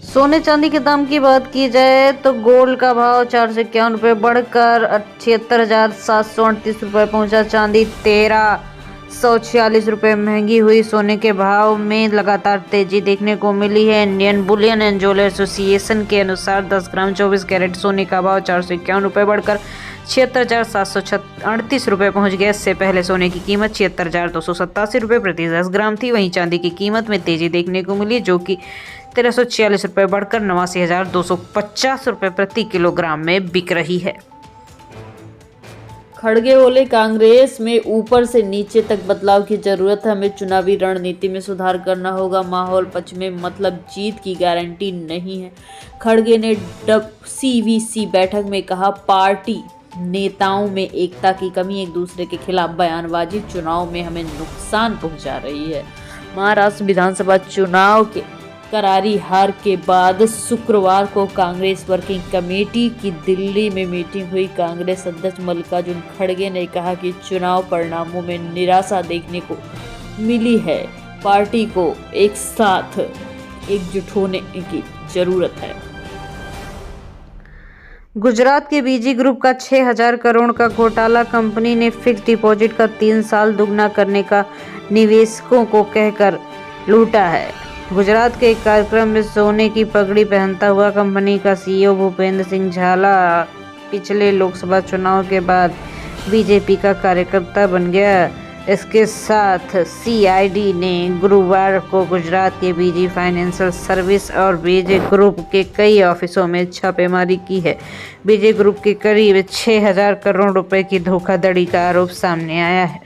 सोने चांदी के दाम की बात की जाए तो गोल्ड का भाव 451 रुपये बढ़कर 76,738 रुपये पहुंचा। चांदी 1,346 रुपये महंगी हुई। सोने के भाव में लगातार तेजी देखने को मिली है। Indian Boolean and jeweller association के अनुसार 10 ग्राम 24 कैरेट सोने का भाव 451 रुपये बढ़कर 76,738 रुपये पहुंच गया। इससे पहले सोने की कीमत 76,287 रुपये प्रति 10 ग्राम थी। वहीं चांदी की कीमत में तेजी देखने को मिली, जो कि 1,346 रुपये बढ़कर 89,250 रुपये प्रति किलोग्राम में बिक रही है। खड़गे बोले, कांग्रेस में ऊपर से नीचे तक बदलाव की जरूरत है। हमें चुनावी रणनीति में सुधार करना होगा। माहौल पक्ष में मतलब जीत की गारंटी नहीं है। खड़गे ने CVC बैठक में कहा, पार्टी नेताओं में एकता की कमी, एक दूसरे के खिलाफ बयानबाजी चुनाव में हमें नुकसान पहुंचा रही है। महाराष्ट्र विधानसभा चुनाव के करारी हार के बाद शुक्रवार को कांग्रेस वर्किंग कमेटी की दिल्ली में मीटिंग हुई। कांग्रेस अध्यक्ष मल्लिकार्जुन खड़गे ने कहा कि चुनाव परिणामों में निराशा देखने को मिली है। पार्टी को एक साथ एकजुट होने की जरूरत है। गुजरात के बीजी ग्रुप का 6,000 करोड़ का घोटाला। कंपनी ने फिक्स डिपॉजिट का 3 साल दुगना करने का निवेशकों को कहकर लूटा है। गुजरात के एक कार्यक्रम में सोने की पगड़ी पहनता हुआ कंपनी का CEO भूपेंद्र सिंह झाला पिछले लोकसभा चुनाव के बाद बीजेपी का कार्यकर्ता बन गया। इसके साथ CID ने गुरुवार को गुजरात के बीजी फाइनेंशियल सर्विस और बीजे ग्रुप के कई ऑफिसों में छापेमारी की है। बीजे ग्रुप के करीब 6,000 करोड़ रुपए की धोखाधड़ी का आरोप सामने आया है।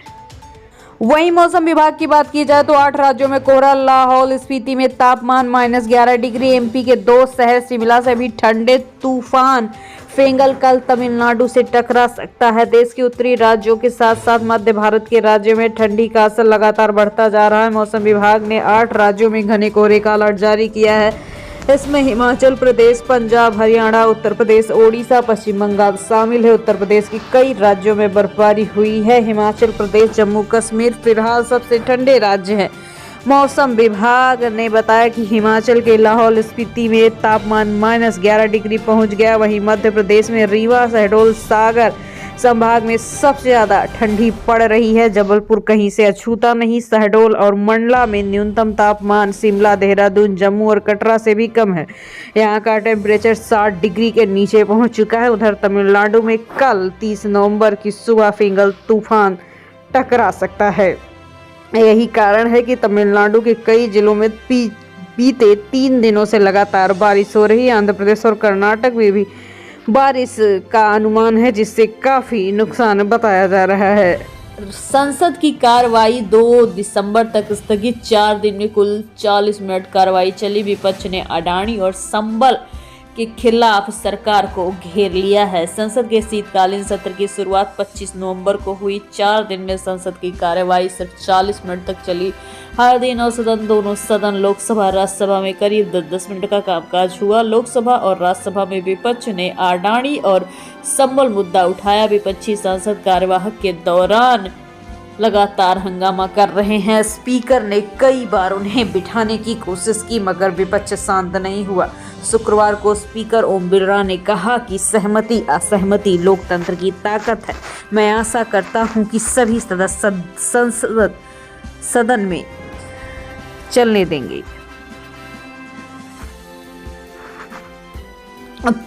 वहीं मौसम विभाग की बात की जाए तो 8 राज्यों में कोहरा। लाहौल स्पीति में तापमान -11 डिग्री। MP के 2 शहर शिमला से भी ठंडे। तूफान फेंगल कल तमिलनाडु से टकरा सकता है। देश के उत्तरी राज्यों के साथ साथ मध्य भारत के राज्यों में ठंडी का असर लगातार बढ़ता जा रहा है। मौसम विभाग ने 8 राज्यों में घने कोहरे का अलर्ट जारी किया है। इसमें हिमाचल प्रदेश, पंजाब, हरियाणा, उत्तर प्रदेश, ओडिशा, पश्चिम बंगाल शामिल है। उत्तर प्रदेश के कई राज्यों में बर्फबारी हुई है। हिमाचल प्रदेश, जम्मू कश्मीर फिलहाल सबसे ठंडे राज्य हैं। मौसम विभाग ने बताया कि हिमाचल के लाहौल स्पीति में तापमान -11 डिग्री पहुंच गया। वहीं मध्य प्रदेश में रीवा, शहडोल, सागर संभाग में सबसे ज्यादा ठंडी पड़ रही है। जबलपुर कहीं से अछूता नहीं। शहडोल और मंडला में न्यूनतम तापमान शिमला, देहरादून, जम्मू और कटरा से भी कम है। यहाँ का टेम्परेचर 60 डिग्री के नीचे पहुंच चुका है। उधर तमिलनाडु में कल 30 नवंबर की सुबह फेंगल तूफान टकरा सकता है। यही कारण है कि तमिलनाडु के कई जिलों में बीते 3 दिनों से लगातार बारिश हो रही है। आंध्र प्रदेश और कर्नाटक में भी बारिश का अनुमान है, जिससे काफी नुकसान बताया जा रहा है। संसद की कार्रवाई 2 दिसंबर तक स्थगित। 4 दिन में कुल 40 मिनट कार्रवाई चली। विपक्ष ने अडानी और संबल के खिलाफ सरकार को घेर लिया है। संसद के शीतकालीन सत्र की शुरुआत 25 नवंबर को हुई। 4 दिन में संसद की कार्यवाही सिर्फ 40 मिनट तक चली। हर दिन औसतन दोनों सदन लोकसभा राज्यसभा में करीब 10-10 मिनट का कामकाज हुआ। लोकसभा और राज्यसभा में विपक्ष ने अडानी और संबल मुद्दा उठाया। विपक्षी सांसद कार्यवाहक के दौरान लगातार हंगामा कर रहे हैं। स्पीकर ने कई बार उन्हें बिठाने की कोशिश की, मगर विपक्ष शांत नहीं हुआ। शुक्रवार को स्पीकर ओम बिरला ने कहा कि सहमति असहमति लोकतंत्र की ताकत है। मैं आशा करता हूं कि सभी सदस्य सदन में चलने देंगे।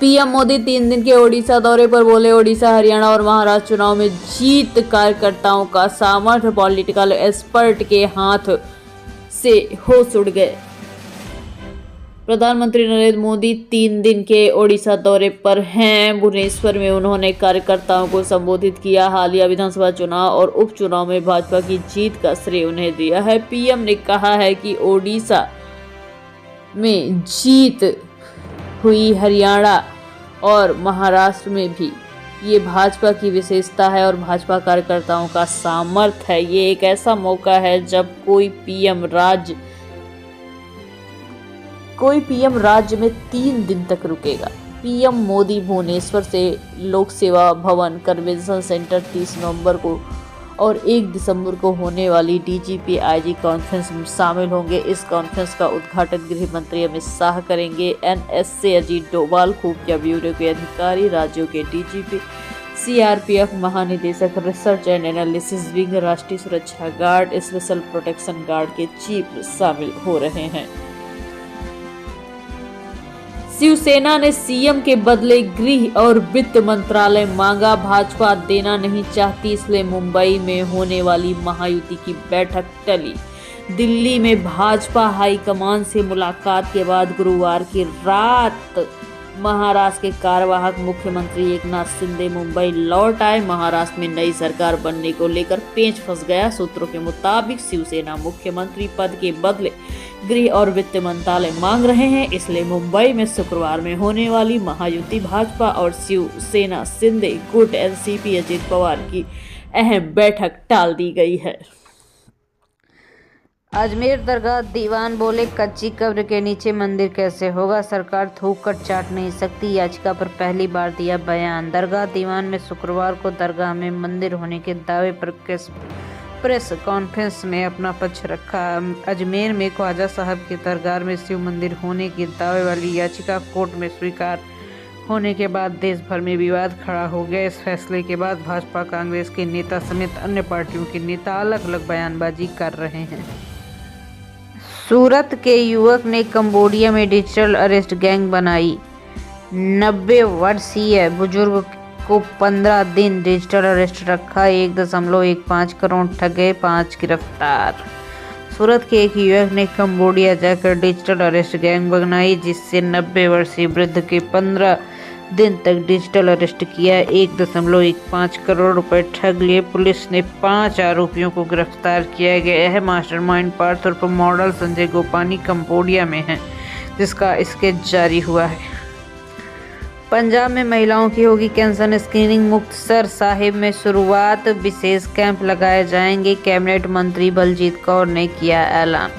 PM मोदी 3 दिन के ओडिशा दौरे पर बोले, ओडिशा, हरियाणा और महाराष्ट्र चुनाव में जीत कार्यकर्ताओं का सामर्थ्य पॉलिटिकल एक्सपर्ट के हाथ से होश उड़ गए। प्रधानमंत्री नरेंद्र मोदी 3 दिन के ओडिशा दौरे पर हैं। भुवनेश्वर में उन्होंने कार्यकर्ताओं को संबोधित किया। हालिया विधानसभा चुनाव और उपचुनाव में भाजपा की जीत का श्रेय उन्हें दिया है। PM ने कहा है कि ओडिशा में जीत हुई, हरियाणा और महाराष्ट्र में भी ये भाजपा की विशेषता है और भाजपा कार्यकर्ताओं का सामर्थ्य है। ये एक ऐसा मौका है जब कोई पीएम राज्य में 3 दिन तक रुकेगा। PM मोदी भुवनेश्वर से लोक सेवा भवन कन्वेंशन सेंटर 30 नवंबर को और 1 दिसंबर को होने वाली डीजीपी आईजी कॉन्फ्रेंस में शामिल होंगे। इस कॉन्फ्रेंस का उद्घाटन गृह मंत्री अमित शाह करेंगे। एनएसए अजीत डोभाल, खुफिया ब्यूरो के अधिकारी, राज्यों के डीजीपी, सीआरपीएफ महानिदेशक, रिसर्च एंड एनालिसिस विंग, राष्ट्रीय सुरक्षा गार्ड, स्पेशल प्रोटेक्शन गार्ड के चीफ शामिल हो रहे हैं। शिवसेना ने सीएम के बदले गृह और वित्त मंत्रालय मांगा। भाजपा देना नहीं चाहती, इसलिए मुंबई में होने वाली महायुति की बैठक टली। दिल्ली में भाजपा हाईकमान से मुलाकात के बाद गुरुवार की रात महाराष्ट्र के कार्यवाहक मुख्यमंत्री एकनाथ शिंदे मुंबई लौट आए। महाराष्ट्र में नई सरकार बनने को लेकर पेंच फंस गया। सूत्रों के मुताबिक शिवसेना मुख्यमंत्री पद के बदले गृह और वित्त मंत्रालय मांग रहे हैं, इसलिए मुंबई में शुक्रवार में होने वाली महायुति भाजपा और शिवसेना शिंदे गुट एनसीपी अजित पवार की अहम बैठक टाल दी गई है। अजमेर दरगाह दीवान बोले, कच्ची कब्र के नीचे मंदिर कैसे होगा, सरकार थूक कर चाट नहीं सकती। याचिका पर पहली बार दिया बयान। दरगाह दीवान में शुक्रवार को दरगाह में मंदिर होने के दावे पर प्रेस कॉन्फ्रेंस में अपना पक्ष रखा। अजमेर में ख्वाजा साहब के दरगाह में शिव मंदिर होने के दावे वाली याचिका कोर्ट में स्वीकार होने के बाद देश भर में विवाद खड़ा हो गया। इस फैसले के बाद भाजपा, कांग्रेस के नेता समेत अन्य पार्टियों के नेता अलग अलग बयानबाजी कर रहे हैं। सूरत के युवक ने कंबोडिया में डिजिटल अरेस्ट गैंग बनाई। 90 वर्षीय बुजुर्ग को 15 दिन डिजिटल अरेस्ट रखा। 1.15 करोड़ ठगे, 5 गिरफ्तार। सूरत के एक युवक ने कंबोडिया जाकर डिजिटल अरेस्ट गैंग बनाई, जिससे 90 वर्षीय वृद्ध के 15 दिन तक डिजिटल अरेस्ट किया। 1.15 करोड़ रुपए ठग लिए। पुलिस ने 5 आरोपियों को गिरफ्तार किया गया है। मास्टरमाइंड पार्थ उर्फ मॉडल संजय गोपानी कंबोडिया में है, जिसका स्केच जारी हुआ है। पंजाब में महिलाओं की होगी कैंसर स्क्रीनिंग। मुक्तसर साहिब में शुरुआत, विशेष कैंप लगाए जाएंगे। कैबिनेट मंत्री बलजीत कौर ने किया ऐलान।